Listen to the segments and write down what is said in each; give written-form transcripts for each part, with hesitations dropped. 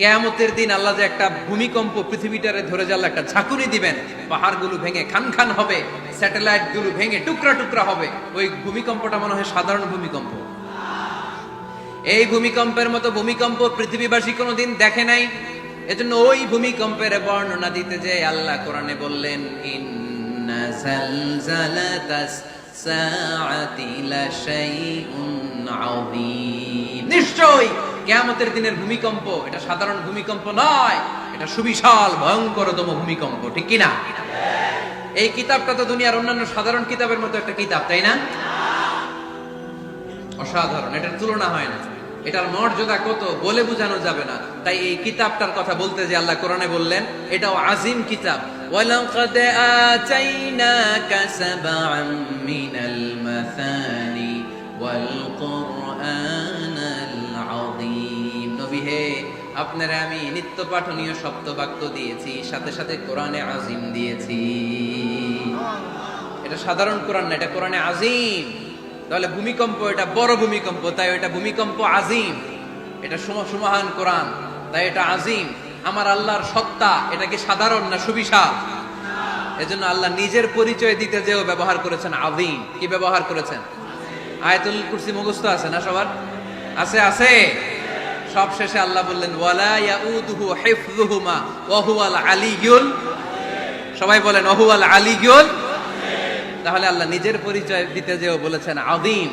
কিয়ামতের দিন আল্লাহ যে একটা ভূমিকম্প পৃথিবীটারে ধরে যাওয়ার একটা ঝাঁকুনি দিবেন, পাহাড়গুলো ভেঙে খান খান হবে, স্যাটেলাইট গুলো ভেঙে টুকরা টুকরা হবে। ওই ভূমিকম্পটা মনে হয় সাধারণ ভূমিকম্প। এই ভূমিকম্পের মতো ভূমিকম্প পৃথিবীবাসী কোনোদিন দেখে নাই। এজন্য ওই ভূমিকম্পের বর্ণনা দিতে যে আল্লাহ কোরআনে বললেন, ইন্না জালজালাতাস সাআতি লাশাইউন আযীম। নিশ্চয়ই কিয়ামতের দিনের ভূমিকম্প এটা সাধারণ ভূমিকম্প নয়, এটা সুবিশাল ভয়ঙ্করতম ভূমিকম্প। ঠিক কি না? এই কিতাবটা তো দুনিয়ার অন্যান্য সাধারণ কিতাবের মতো একটা কিতাব, তাই না? অসাধারণ, এটার তুলনা হয় না। এটার মর্যাদা কত বলে বোঝানো যাবে না। তাই এই কিতাবটার কথা বলতে যে আল্লাহ কোরআনে বললেন এটাও আজিম কিতাব। ওয়ালাকাদ আতাইনাকা সাবআম মিনাল মাসানি ওয়াল কুরআনাল আযীম। নবী হে, আপনারা আমি নিত্য পাঠনীয় সপ্তবাক্য দিয়েছি, সাথে সাথে কোরআনে আজিম দিয়েছি। এটা সাধারণ কোরআন না, এটা কোরআনে আজিম। তাহলে ভূমিকম্প এটা বড় ভূমিকম্প, তাই এটা ভূমিকম্প আজিম। এটা সুমহান কোরআন, তাই এটা আজিম। আমার আল্লাহর সত্তা এটা কি সাধারণ না সুবিশাল? এজন্য আল্লাহ নিজের পরিচয় দিতে যেও ব্যবহার করেছেন আজিম। কি ব্যবহার করেছেন? আয়াতুল কুরসি মুখস্থ আছে না সবার? আছে আছে। সব শেষে আল্লাহ বললেন ওয়ালা ইয়াউদুহু হিফযুহুমা ওয়া হুয়াল আলিয়্যুল। সবাই বলেন ওয়া হুয়াল আলিয়্যুল। তাহলে আল্লাহ নিজের পরিচয় দিতে যেও বলেছেন আযীম।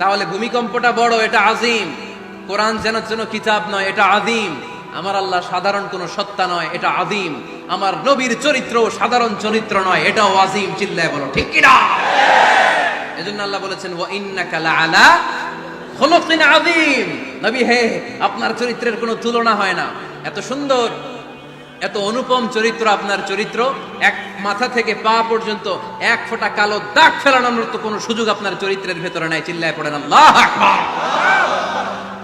তাহলে ভূমিকম্পটা বড়, এটা আযীম। কোরআন যেন কিতাব নয়, এটা আযীম। আমার আল্লাহ সাধারণ কোন সত্তা নয়, এটা আযীম। আমার নবীর চরিত্র সাধারণ চরিত্র নয়, এটাও আযীম। চিল্লায় বলো ঠিক কি না? এজন্য আল্লাহ বলেছেন ওয়া ইন্নাকা লাআলা খুলুকিন আযীম। নবী হে, আপনার চরিত্রের কোনো তুলনা হয় না। এত সুন্দর, এত অনুপম চরিত্র আপনার চরিত্র। এক মাথা থেকে পা পর্যন্ত এক ফোঁটা কালো দাগ ফেলানোর মতো কোনো সুযোগ আপনার চরিত্রের ভেতরে নাই। চিল্লায় পড়েন আল্লাহু আকবার।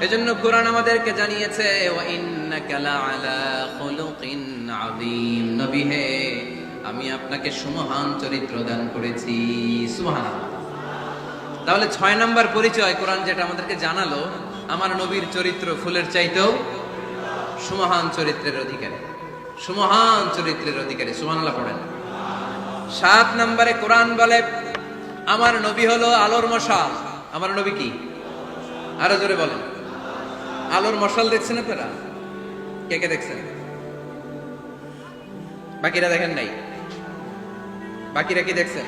এজন্য কোরআন আমাদেরকে জানিয়েছে ওয়া ইন্নাকা লাআলা খুলুকিন আযীম। নবী হে, আমি আপনাকে সুমহান চরিত্র দান করেছি। সুবহানাল্লাহ। তাহলে 6 নাম্বার পরিচয় কোরআন যেটা আমাদেরকে জানালো, আমার নবীর চরিত্র ফুলের চাইতেও সুমহান চরিত্রের অধিকারী। সুমহান চরিত্রের অধিকারী। সুবহানাল্লাহ পড়েন। 7 নম্বরে কোরআন বলে আমার নবী হলো আলোর মশাল। আমার নবী কি? আরো জোরে বলেন। আলোর মশাল দেখছেন আপনারা? কে কে দেখছেন? বাকিরা দেখেন নাই? বাকিরা কি দেখছেন?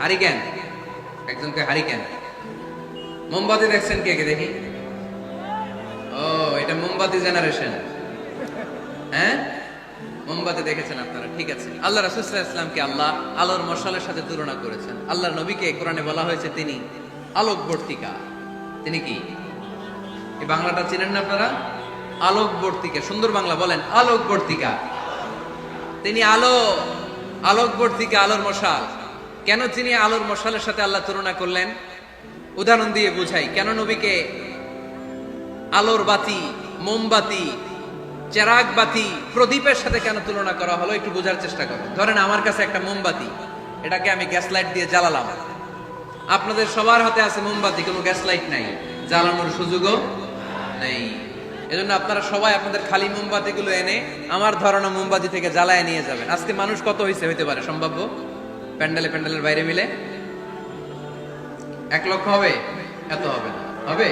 হারিকেন, একজনকে হারিকেন। মোমবাতি দেখছেন কে কে? দেখি। ও, এটা মোমবাতি জেনারেশন। হ্যাঁ, মোমবাতি দেখেছেন আপনারা, ঠিক আছে। আল্লাহ রাসূল সাল্লাল্লাহু আলাইহি ওয়াসাল্লামকে আল্লাহ আলোর মশালের সাথে তুলনা করেছেন। আল্লাহর নবীকে কোরআনে বলা হয়েছে তিনি আলোকবর্তিকা। তিনি কি? এই বাংলাটা চিনেন না আপনারা? আলোকবর্তিকা। সুন্দর বাংলা বলেন, আলোকবর্তিকা। তিনি আলো, আলোকবর্তিকা, আলোর মশাল। কেন তিনি আলোর মশালের সাথে আল্লাহ তুলনা করলেন? উদাহরণ দিয়ে বুঝাই। কেন নবীকে আলোর বাতি, মোমবাতি, চেরাগ বাতি, প্রদীপের সাথে কেন তুলনা করা হলো একটু বোঝার চেষ্টা করো। ধরেন আমার কাছে একটা মোমবাতি, এটাকে আমি গ্যাস লাইট দিয়ে জ্বালালাম। আপনাদের সবার হাতে আছে মোমবাতি, কোনো গ্যাস লাইট নাই, জ্বালানোর সুযোগও নেই। এজন্য আপনারা সবাই আপনাদের খালি মোমবাতি গুলো এনে আমার ধরানো মোমবাতি থেকে জ্বালায় নিয়ে যাবেন। আজকে মানুষ কত হইতে পারে সম্ভাব্য? প্যান্ডেলের বাইরে মিলে 1 লক্ষ হবে? এত হবে না। হবে?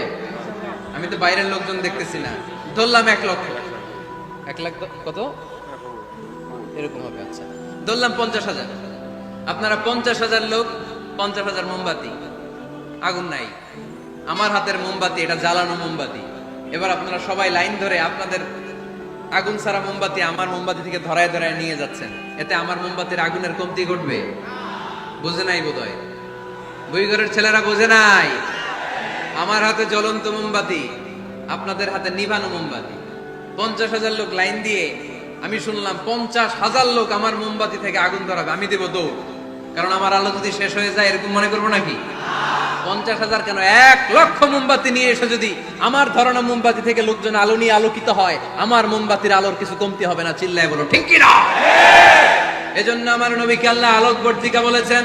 আমি তো বাইরের লোকজন দেখতেছি না, ধরলাম 1 লক্ষ। 1 লাখ কত এরকম হবে। আচ্ছা, ধরলাম 50,000। আপনারা 50,000 লোক, 50,000 মোমবাতি, আগুন নাই। আমার হাতের মোমবাতি এটা জ্বালানো মোমবাতি। এবার আপনারা সবাই লাইন ধরে আপনাদের আগুন ছাড়া মোমবাতি আমার মোমবাতি থেকে ধরায় ধরায় নিয়ে যাচ্ছেন। এতে আমার মোমবাতির আগুনের কমতি ঘটবে? বুঝে নাই বোধহয়। বুইঘরের ছেলেরা বোঝে নাই। আমার হাতে জ্বলন্ত মোমবাতি, আপনাদের হাতে নিভানো মোমবাতি। 50,000 লোক লাইন দিয়ে, আমি শুনলাম 50,000 লোক আমার মোমবাতি থেকে আগুন ধরাবে। আমি দেব দৌড়, কারণ আমার আলো যদি শেষ হয়ে যায় এরকম মনে করবো নাকি? 50,000 কেন, 1 লক্ষ মোমবাতি নিয়ে এসে যদি আমার ধরানো মোমবাতি থেকে লোকজন আলো নিয়ে আলোকিত হয়, আমার মোমবাতির আলোর কিছু কমতি হবে না। চিল্লায় বলো ঠিক কি না? এজন্য আমার নবীকে আল্লাহ আলোকবর্তিকা বলেছেন।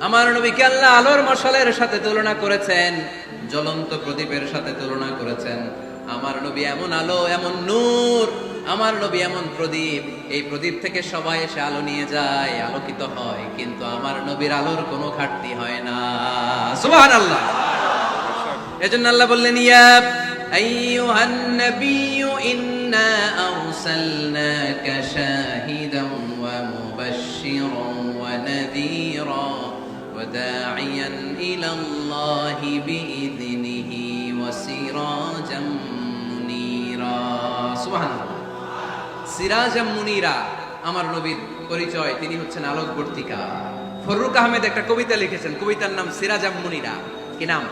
আমার নবীকে আল্লাহ আলোর মশালের সাথে তুলনা করেছেন, জ্বলন্ত প্রদীপের সাথে তুলনা করেছেন। আমার নবী এমন আলো, এমন নূর, আমার নবী এমন প্রদীপ, এই প্রদীপ থেকে সবাই এসে আলো নিয়ে যায়, আলোকিত হয়, কিন্তু আমার নবীর আলোর কোনো ঘাটতি হয় না। সুবহানাল্লাহ। এজন্য আল্লাহ বললেন, ইয়া আইয়ুহান নাবিয়্যু ইন্না আরসালনাকা শাহিদান ওয়া মুবাশশিরান ওয়া নাযীরা ওয়া দাঈয়ান ইলাল্লাহি বিইذনিহি ওয়া সিরাজাম মুনীরা। সুবহানাল্লাহ। সিরাজাম মুনীরা, আমার নবীর পরিচয়, তিনি হচ্ছেন আলোকবর্তিকা। ফররুক আহমেদ একটা কবিতা লিখেছেন, কবিতার নাম সিরাজাম মুনীরা। কি নাম?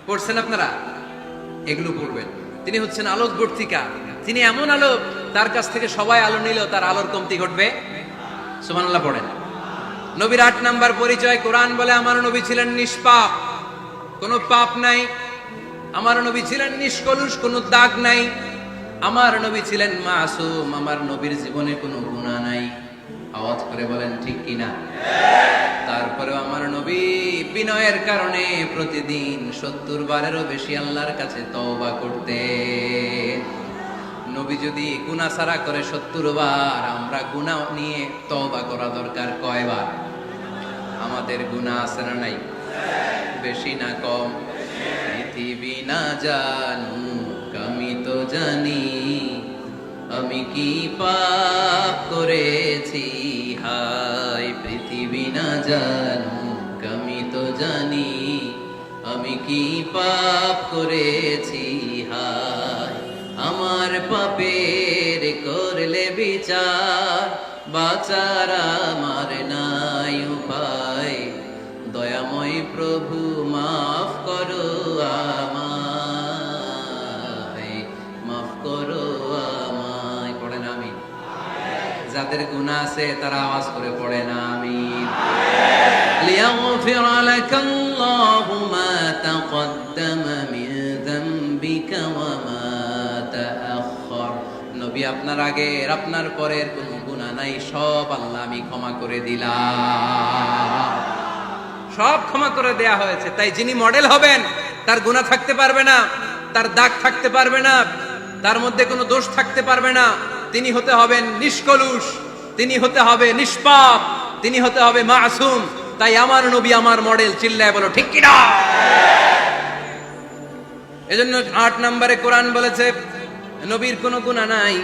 পড়ছেন আপনারা? এগুলো পড়বেন। তিনি হচ্ছেন আলোকবর্তিকা, তিনি এমন আলো, তার কাছ থেকে সবাই আলো নিলেও তার আলোর কমতি ঘটবে। সুবহানাল্লাহ পড়েন। নবীর ৮ নাম্বার পরিচয়, কোরআন বলে আমার নবী ছিলেন নিষ্পাপ, কোনো পাপ নাই। আমার নবী ছিলেন নিষ্কলুষ, কোনো দাগ নাই। আমার নবী ছিলেন মাসুম, আমার নবীর জীবনে কোনো গুনাহ নাই। আওয়াজ করে বলেন ঠিক কিনা? তারপরেও আমার নবী বিনয়ের কারণে প্রতিদিন ৭০ বারেরও বেশি আল্লাহর কাছে তওবা করতেন। নবী যদি গুনাহ ছাড়া করে ৭০ বার, আমরা গুনাহ নিয়ে তওবা করা দরকার কয়বার? আমাদের গুনাহ আছে না নাই? বেশি না কম? পৃথিবী না জানুক আমি তো জানি, আমি কি পাপ করেছি হায়। পৃথিবী না জানুক আমি তো জানি, আমি কি পাপ করেছি হায়। আমার পাপের করলে বিচার, বাঁচার আমার নাই উপায়। দয়াময় প্রভু মাফ করো আমায়, মাফ করো আমায়। পড়েন আমিন। যাদের গুনাহ আছে তারা আওয়াজ করে পড়েন আমিন। লিয়াগফির লাকাল্লাহু মা তাকদ্দামা মিন যামবিকা ওয়া মা তাআখার। নবী আপনার আগের আপনার পরের কোনো গুনাহ নাই, সব আল্লাহ আমি ক্ষমা করে দিলাম। সব ক্ষমা করে দেয়া হয়েছে। তাই যিনি মডেল হবেন, তার গুনাহ থাকতে পারবে না, তার দাগ থাকতে পারবে না, তার মধ্যে কোনো দোষ থাকতে পারবে না। তিনি হতে হবেন নিষ্কলুষ, তিনি হতে হবে নিষ্পাপ, তিনি হতে হবে মাসুম। তাই আমার নবী আমার মডেল। চিল্লায় বলো ঠিক কিনা? এজন্য ৮ নম্বরে কোরআন বলেছে নবীর কোনো গুনাহ নাই,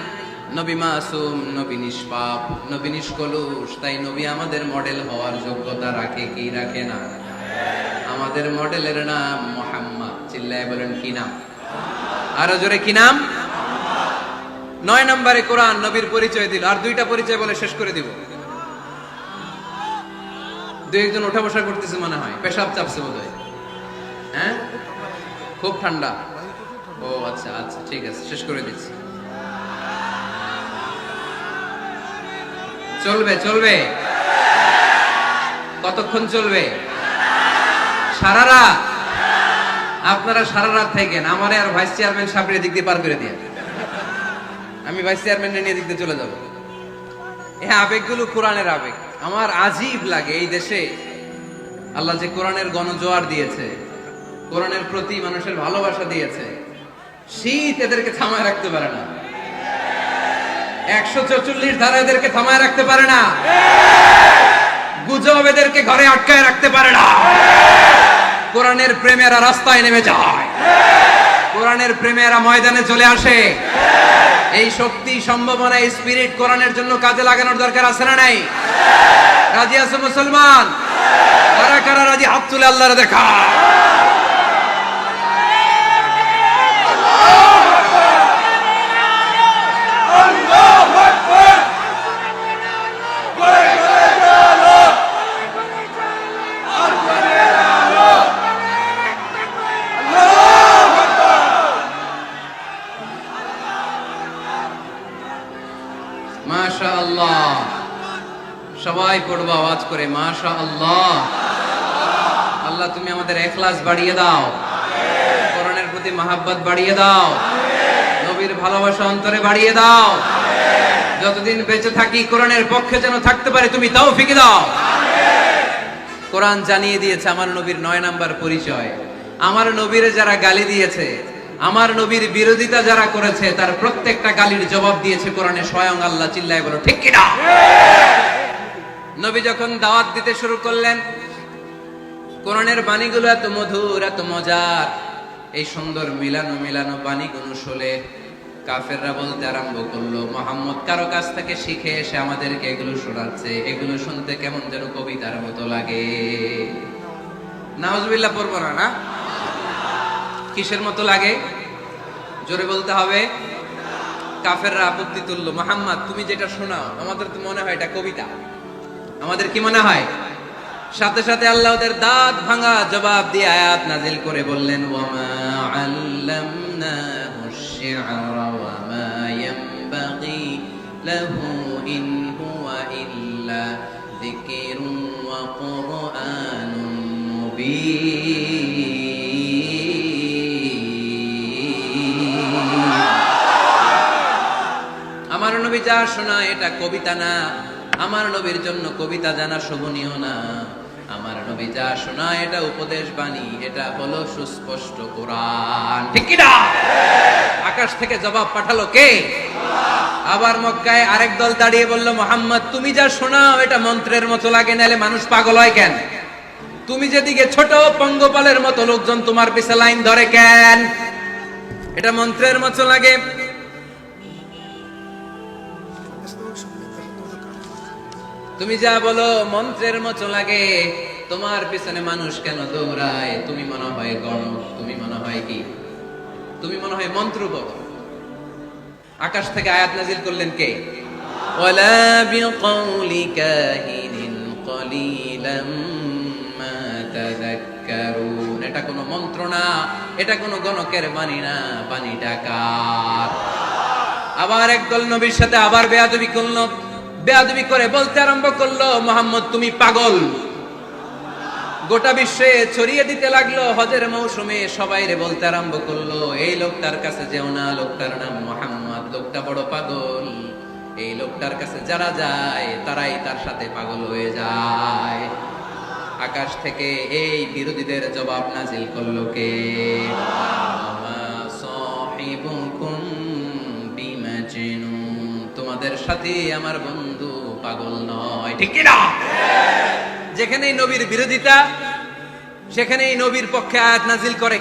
নবী মাসুম, নবী নিষ্পাপ, নবী নিষ্কলুষ। তাই নবী আমাদের মডেল হওয়ার যোগ্যতা রাখে কি রাখে না? আমাদের মডেলের নাম মুহাম্মদ। চিল্লায় বলেন কি নাম? আরো জোরে কি নাম? ৯ নম্বরে কোরআন নবীর পরিচয় দিল। আর 2টা পরিচয় বলে শেষ করে দিব। 2-1 ওঠা বসা করতেছে মনে হয়, পেশাব চাপছে বোধহয়। হ্যাঁ, খুব ঠান্ডা। ও আচ্ছা আচ্ছা, ঠিক আছে, শেষ করে দিচ্ছি। চলবে চলবে? কতক্ষণ চলবে? সারা রাত? আপনারা সারা রাত থাকেন, আমারে আর ভাইস চেয়ারম্যান সাহেবের দিক দিয়ে পার করে দিয়ে, আমি ভাইস চেয়ারম্যানের নিয়ে দিক দিয়ে চলে যাব। এই আবেগগুলো কোরআনের আবেগ। আমার আজীব লাগে এই দেশে আল্লাহ যে কোরআনের গণজোয়ার দিয়েছে, কোরআনের প্রতি মানুষের ভালোবাসা দিয়েছে, শীত এদেরকে থামায় রাখতে পারে না। 144 ধারা এদেরকে থামায় রাখতে পারে না। গুজব এদেরকে ঘরে আটকায় রাখতে পারে না। কোরআনের প্রেমেরা রাস্তায় নেমে যায়, কোরআনের প্রেমেরা ময়দানে চলে আসে। এই শক্তি, সম্ভাবনা, এই স্পিরিট কোরআনের জন্য কাজে লাগানোর দরকার আছে না নাই? রাজি আছে মুসলমান? কারা কারা রাজি? হাত তুলে আল্লাহর দেখা। মাশাআল্লাহ। সবাই পড়বো আওয়াজ করে মাশাআল্লাহ। আল্লাহ তুমি আমাদের ইখলাস বাড়িয়ে দাও, কোরআনের প্রতি মহব্বত বাড়িয়ে দাও, নবীর ভালোবাসা অন্তরে বাড়িয়ে দাও। যতদিন বেঁচে থাকি কোরআনের পক্ষে যেন থাকতে পারে তুমি তৌফিক দাও। কোরআন জানিয়ে দিয়েছে আমার নবীর 9 নাম্বার পরিচয়। আমার নবীরে যারা গালি দিয়েছে, আমার নবীর বিরোধিতা যারা করেছে তার প্রত্যেকটা গালির জবাব দিয়েছে কোরআনে স্বয়ং আল্লাহ। চিল্লায় বলো ঠিক কিনা? নবী যখন দাওয়াত দিতে শুরু করলেন, কোরআনের বাণীগুলো এত মধুর, এত মজার, এই সুন্দর মিলানো মিলানো বাণীগুলো শুনে কাফেররা বলতে আরম্ভ করলো, মুহাম্মদ কারো কাছ থেকে শিখে এসে আমাদেরকে এগুলো শোনাচ্ছে, এগুলো শুনতে কেমন যেন কবিতার মতো লাগে। নাউজুবিল্লাহ পড়বো না? না, কিসের মতো লাগে? জোরে বলতে হবে। কাফেররা আপত্তি তুললো, মুহাম্মদ তুমি যেটা শোনাও আমাদের তো মনে হয় এটা কবিতা। আমাদের কি মনে হয়? সাথে সাথে আল্লাহ ওদের দাঁত ভাঙা জবাব দিয়ে আয়াত নাজিল করে বললেন, ওয়ামা আল্লামনাহু আশ-শি'রা ওয়ামা ইয়ানবাগি লাহু ইন হুয়া ইল্লা যিকরুন ওয়া কুরআনুন মুবিন। আমার নবী যা শোনায় এটা কবিতা না, আমার নবীর জন্য কবিতা জানা শোভনীয় না। আমার নবী যা শোনায় এটা উপদেশ বাণী, এটা হলো সুস্পষ্ট কোরআন। ঠিক কি না? আকাশ থেকে জবাব পাঠালো কে? আবার মক্কায় আরেক দল দাঁড়িয়ে বলল, মুহাম্মদ তুমি যা শোনাও এটা মন্ত্রের মতো লাগে, নালে মানুষ পাগল হয় কেন? তুমি যেদিকে ছোট পঙ্গপালের মতো লোকজন তোমার পিছে লাইন ধরে কেন? এটা মন্ত্রের মতো লাগে। তুমি যা বলো মন্ত্রের মতো লাগে, তোমার পিছনে মানুষ কেন দৌড়ায়? তুমি মনে হয় গণক, তুমি মনে হয় কি? তুমি মনে হয় মন্ত্র বলো। আকাশ থেকে আয়াত নাজিল করলেন কে? ওয়ালা বিকাউলি কাহিনিন কলিলাম মা তাযাক্কারুন। এটা কোনো মন্ত্র না, এটা কোনো গণকের বাণী না, বাণীটা কার? আবার একদল নবীর সাথে আবার বেয়াদবি করলো, বেয়াদবি করে বলতে আরম্ভ করলো, মুহাম্মদ তুমি পাগল। গোটা বিশ্বে ছড়িয়ে দিতে লাগলো। হজের মৌসুমে সবাইরে বলতে আরম্ভ করলো, এই লোকটার কাছে যেও না, লোকটার নাম মুহাম্মদ, লোকটা বড় পাগল। এই লোকটার কাছে যারা যায় তারাই তার সাথে পাগল হয়ে যায়। আকাশ থেকে এই বিরোধীদের জবাব নাজিল করলো কে? আমা সাহিবুকুম বিমাজনুন। তোমাদের সাথে আমার বন্ধু পাগল নয়। ঠিক কি না? যেখানেই নবীর বিরোধিতা, সেখানেই নবীর পক্ষে আয়াত নাজিল করে